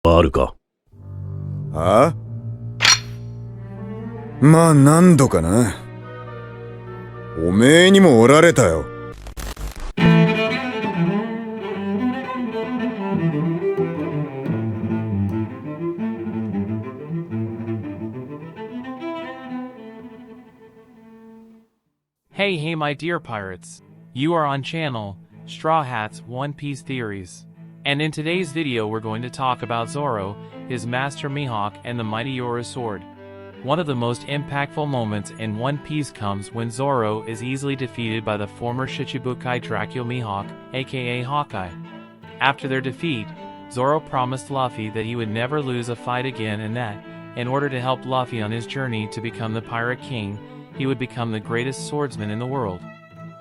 あるか。あ？まあ何度かな。おめえにもおられたよ。Hey, my dear pirates. You are on channel, Straw Hat's One Piece Theories. And in today's video we're going to talk about Zoro, his master Mihawk and the mighty Yoru sword. One of the most impactful moments in One Piece comes when Zoro is easily defeated by the former Shichibukai Dracula Mihawk, aka Hawkeye. After their defeat, Zoro promised Luffy that he would never lose a fight again and that, in order to help Luffy on his journey to become the Pirate King, he would become the greatest swordsman in the world.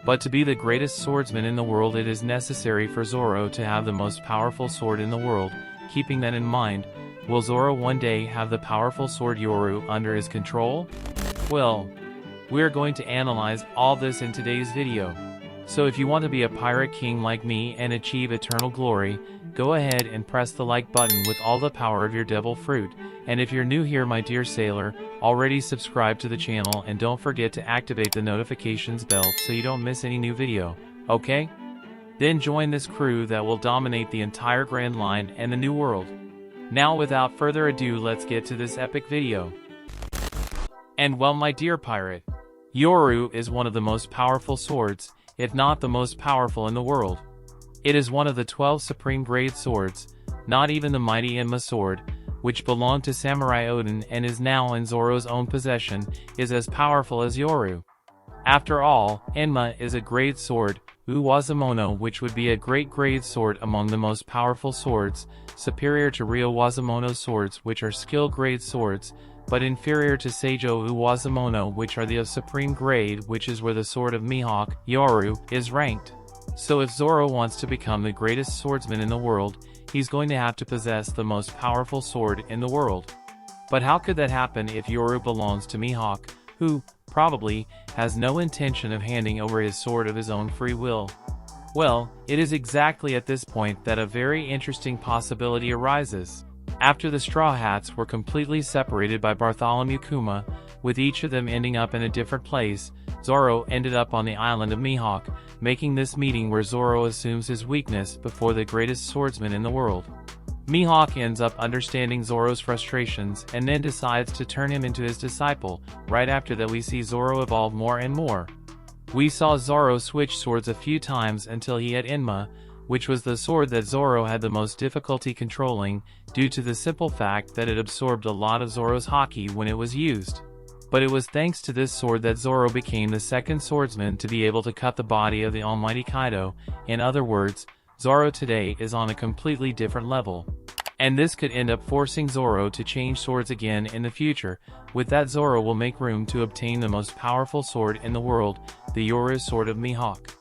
But to be the greatest swordsman in the world, it is necessary for Zoro to have the most powerful sword in the world. Keeping that in mind, will Zoro one day have the powerful sword Yoru under his control? Well, we are going to analyze all this in today's video. So if you want to be a pirate king like me and achieve eternal glory, go ahead and press the like button with all the power of your devil fruit. And if you're new here, my dear sailor, already subscribe to the channel and don't forget to activate the notifications bell so you don't miss any new video, okay? Then join this crew that will dominate the entire Grand Line and the New World. Now without further ado, let's get to this epic video. And well, my dear pirate, Yoru is one of the most powerful swords, if not the most powerful in the world. It is one of the 12 supreme grade swords, not even the mighty Enma sword, which belonged to Samurai Odin and is now in Zoro's own possession, is as powerful as Yoru. After all, Enma is a grade sword, Uwazamono, which would be a great grade sword among the most powerful swords, superior to Ryo Wazamono's swords, which are skill grade swords, but inferior to Seijo Uwazamono, which are the supreme grade, which is where the sword of Mihawk, Yoru, is ranked. So if Zoro wants to become the greatest swordsman in the world, he's going to have to possess the most powerful sword in the world. But how could that happen if Yoru belongs to Mihawk, who, probably, has no intention of handing over his sword of his own free will? Well, it is exactly at this point that a very interesting possibility arises. After the Straw Hats were completely separated by Bartholomew Kuma, with each of them ending up in a different place, Zoro ended up on the island of Mihawk, making this meeting where Zoro assumes his weakness before the greatest swordsman in the world. Mihawk ends up understanding Zoro's frustrations and then decides to turn him into his disciple. Right after that, we see Zoro evolve more and more. We saw Zoro switch swords a few times until he had Enma, which was the sword that Zoro had the most difficulty controlling, due to the simple fact that it absorbed a lot of Zoro's haki when it was used. But it was thanks to this sword that Zoro became the second swordsman to be able to cut the body of the almighty Kaido. In other words, Zoro today is on a completely different level. And this could end up forcing Zoro to change swords again in the future. With that, Zoro will make room to obtain the most powerful sword in the world, the Yoru sword of Mihawk.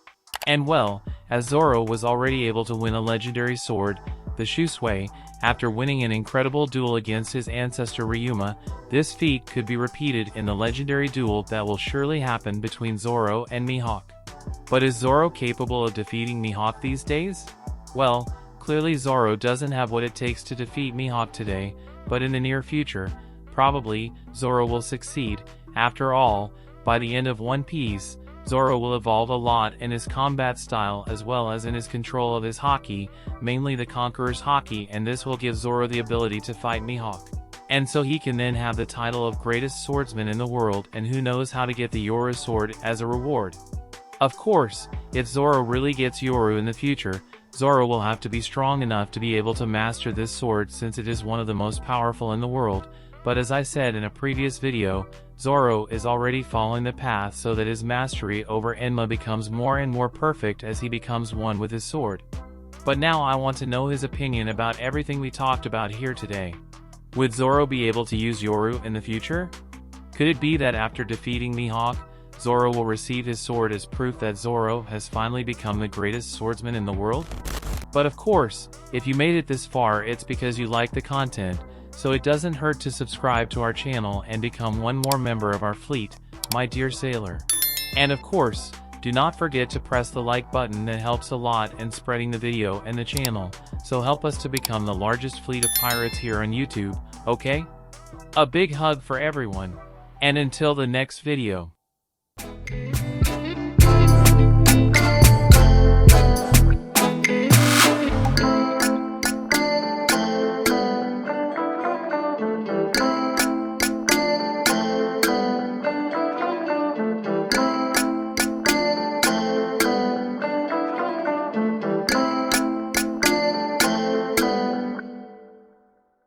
And well, as Zoro was already able to win a legendary sword, the Shusui, after winning an incredible duel against his ancestor Ryuma, this feat could be repeated in the legendary duel that will surely happen between Zoro and Mihawk. But is Zoro capable of defeating Mihawk these days? Well, clearly Zoro doesn't have what it takes to defeat Mihawk today, but in the near future, probably, Zoro will succeed. After all, by the end of One Piece, Zoro will evolve a lot in his combat style as well as in his control of his haki, mainly the Conqueror's haki, and this will give Zoro the ability to fight Mihawk. And so he can then have the title of greatest swordsman in the world, and who knows how to get the Yoru sword as a reward. Of course, if Zoro really gets Yoru in the future, Zoro will have to be strong enough to be able to master this sword since it is one of the most powerful in the world. But as I said in a previous video, Zoro is already following the path so that his mastery over Enma becomes more and more perfect as he becomes one with his sword. But now I want to know his opinion about everything we talked about here today. Would Zoro be able to use Yoru in the future? Could it be that after defeating Mihawk, Zoro will receive his sword as proof that Zoro has finally become the greatest swordsman in the world? But of course, if you made it this far, it's because you like the content, so it doesn't hurt to subscribe to our channel and become one more member of our fleet, my dear sailor. And of course, Do not forget to press the like button, that helps a lot in spreading the video and the channel, so help us to become the largest fleet of pirates here on YouTube, okay? A big hug for everyone. And until the next video.